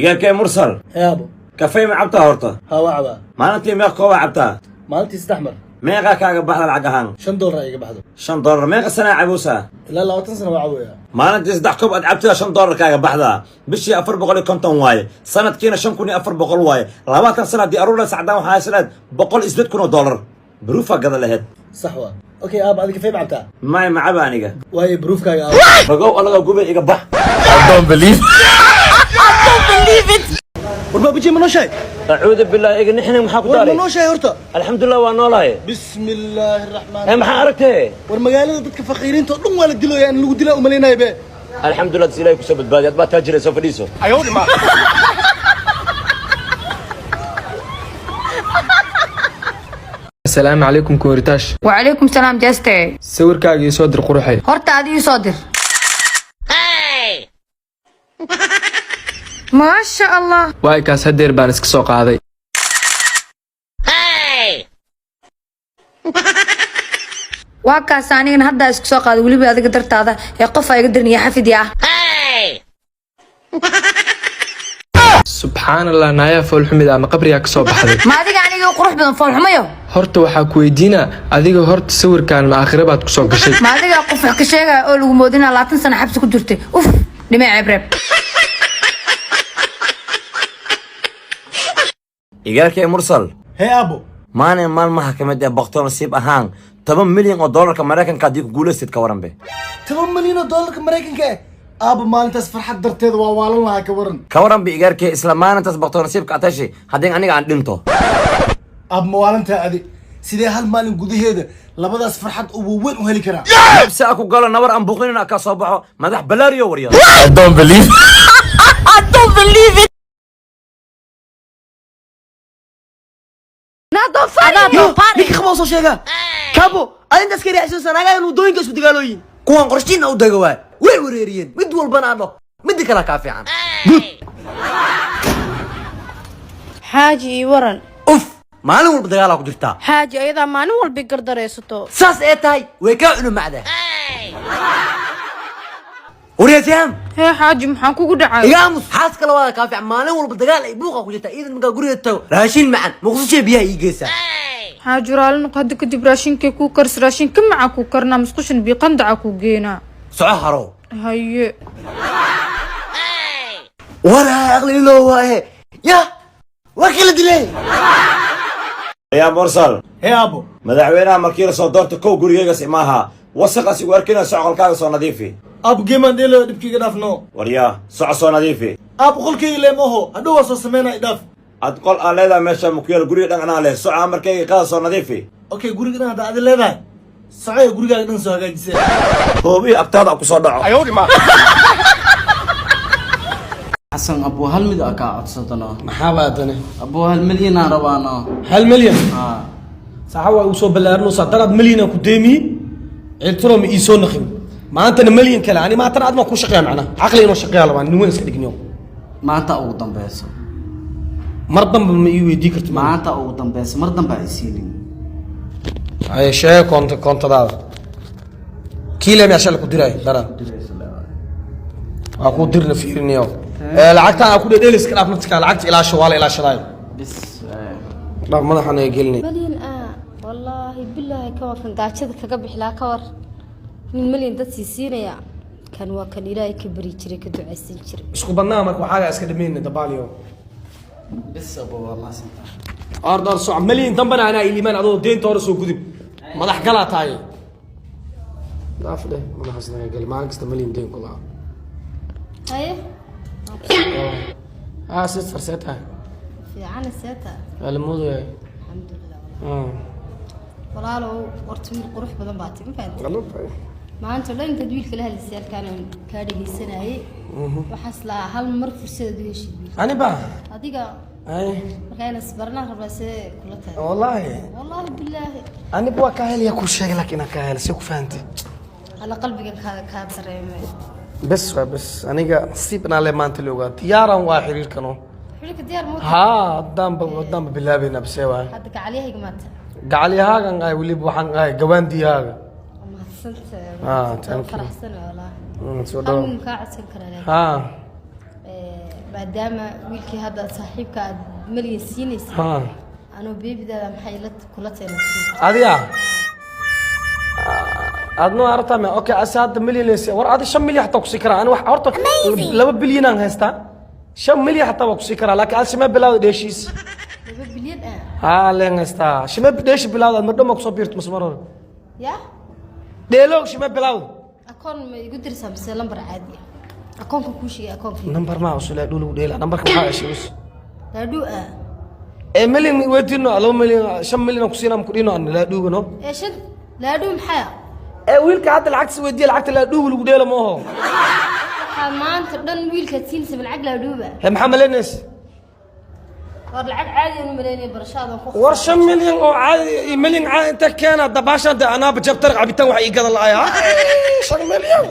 ياك يا مرسل يا ابو كافيه ما عبتها هورتا هوا عبا مالتي ميق كوبا عبتها مالتي استحمر ميقا كاغا بحر العقهان $5 ايغا بحدو $5 ميقا سنة عبوسا لا لا وتنسى وعويا مالتي صدح كوب عبتها $5 كاغا بحدا بشي أفر بقولي كنتم واي سنة كينا كوني أفر بقول واي لواتن سنة دي أرولا سعدان وحاي سنة بقول إسبت كونو $1 بروفا قد لهد صحوة اوكي اب هذه كيف بعتها ماي معبا انيقا وهي بروف كاي اب بقول الله قوبي إيقا بح I don't believe it. وربا بيجي منو شيء أعوذ بالله إيقا نحن محاكو داري منو شيء هرتا الحمد لله وانولاي بسم الله الرحمن ايه محا أركتي والمقالة dadka faqiiriinta dhan waa la dilo yani lagu dilaa u maleynay be الحمد لله تسيلاي كسب بدبادي أتبا تاجر سوف ديسو السلام عليكم كوريتاش وعليكم السلام جاستي sawirkaaga ii soo dir quruxay horta adii soo dir ما شاء الله waay kaas hadeer baan iska soo qaaday waa kaas anigana hadda isku soo qaaday waliba adiga dartaada ee qof ay iga dirniya xafidi ah subxaan allah naaya foolxumid ama qabrigaa ka soo baxday ma adiga aniga qurux badan fool xumayo horta waxaa ku weydiinaa adiga horta sawirkan ma aakhira baad ku soo gashay ma adiga qof wax ka sheegaya oo lagu moodina 20 sano xabsi ku jirtay uf dhimay cebreb إيقالك يا مرسل hey abo ماني مال محكمة بقتون نصيب أهان 8 مليون $10 كمراكن كاديك قولستيد كورن به $10 مليون mareykanka ah abo maalintaas farxad darteed waa waalan lahaa ka waran كورن بإيقالك إسلامان أنت بقتون نصيب كعتاشي هادين أنيق عن دينتو اب maalinta adi sidee hal maalin gudaheeda labadaas farxad ugu weyn u heli karaa بس أكو قال نور أم بوقين أكا صباحو مدح بلاريو ورياض I don't believe I don't believe it نادو فاري ninka qaboo soo sheega kabo adinta askari aysan sanaga inuu dooyinka isku dagaalooyin kuwan qorshiina u dagawaa way wareeriyeen mid walbana adho mid kala ka fiican xaaji ii waran uf maalin walba dagaal ku jirtaa xaaji ayada maalin walba gardareysato saas ee tahay way ka cunu macda وريتهم hee xaaji maxaan kugu dhacay يا مس حاس كلا ولا كافي مالين والب دغال اي بوقا كجتا ايدن مكا غوري تو راشين معن مقصوشه بيها يجيسا xaaji raalin qad kadib raashinkay ku kars raashinka maca ku karna musqushin bi qandaca ku geena سعهرو haye ولا اغلي له وايه يا وكل دلي يا مرسل hey abo مدحوينها مركير سو دورت كو غوريغا سيماها وسق سي واركينا سوق كاغا سو نظيفي abo geeman dheelo dhibkiga dhaafno وريا سو نظيفي abo qolkayga leemaho hadhow waa soo sameynaa idhaaf أتقول أنا ماشى مكيال غوري دان أنا له سو عمر كي كاغا سو نظيفي okay guriga hadda aad leedahay socay gurigaaga dhan soo hagaajisay هو بي أبتاد أكو صدعو حسن أبو هالمد أكا عطستنا maxaa baadane أبو هالمليون ربانا hal milyan آه saxa waa uu soo balaarno sadaraad milyan ku deemi ciltiro ma ii soo naqin maantana milyan kale ani maantana aad ma ku shaqeeyaa macna aqli inoo shaqeeyaa labaan nin weyn iska dhigniyo ما أنت أقدم بس mar dambe ma ii weydii kartid ما أنت أقدم بس مرة بعيسيلين ay sheeg kontadaada kiile ma shal ku diray daran waa ku dirna fiirinayo lacagta aan ku dheelis ka dhaafna tika lacagta ilaa shawaal ilaa shadaay بس dhaq madaxan ay gelni مليون والله بالله كور كان gaajada kaga bixlaa ka war nin milyan dad siisiinaya kan waa kan ilaahay ka bari jiray ka ducaysan jiray isku badnaa marka waxaaga iska dhameeyna dabaaliyo بس أبو والله سنتا ordar soo milyan dambana ana iliman adoo deenta hore soo gudub madax gala taay daafle madaxas naga gal maalin kasta milyan deen kula haye sid farsata fiican seeta almudu alxamdulillah walaalo wartii qurux badan baa tii mafaad qalab maanta la inta wiilka la hadlaysay kan ka dhageysanayay waxaas la hal mar fursad u heshiid ani ba adiga ay markaan isbarnaa rabasay kula tahay wallahi billahi ani bua ka heliya ku sheegay laakiin ka helay si ku fahanti ala qalbiga ka dareemay bas aniga nasiibna le maanta looga diyaaran waa xiriirkano xiriirka diyaar ma haddaan bilaabeyna base waay hadda gacaliyahayga maanta gacaliyahaagan ay weliba waxaan ahay gawaandiyahaaga mahadsantahay thank you faraxsan walahi soo dhaw ka codsan karaa ha maadaama wiilkii hadda saaxiibka aad malyan siinaysa ها anuu beebidaada maxay la kula tahay adiga adno artama okay asaad milyan war adi 5 milyan hataa ku sii karaa ani wax horta 2 bilyan aan haystaa 5 milyan hataa waa ku sii karaa laakiin asma bilaawda dheeshiis 2 bilyan ها leen haystaa shima dheesh bilaawda ma dhamo ku soo biirto masmaro ya dheelog shima bilaawda akoon ma igu dirsaa mise lambar caadi ah akoonka ku sheegay akoonka number ma usula dhulu dheela numberka waxa ay sheegayso laadhu milyan weydino 2 milyan 5 milyan ku siinaa ku dhino aan laadhugano shan laadhu maxay wiilka hadda lacagta weydiye lacagta laadhugu lagu dheelo ma oho waxaa maanta dhan wiilka siinaysa lacag laadhuba maxaa maleenays war lacag caadi ah maleynay barashada ku war 5 milyan oo caadi milyan caadi inta keena dabaashan ana bajabtar cabitaan wax ii gadan laaya 5 milyan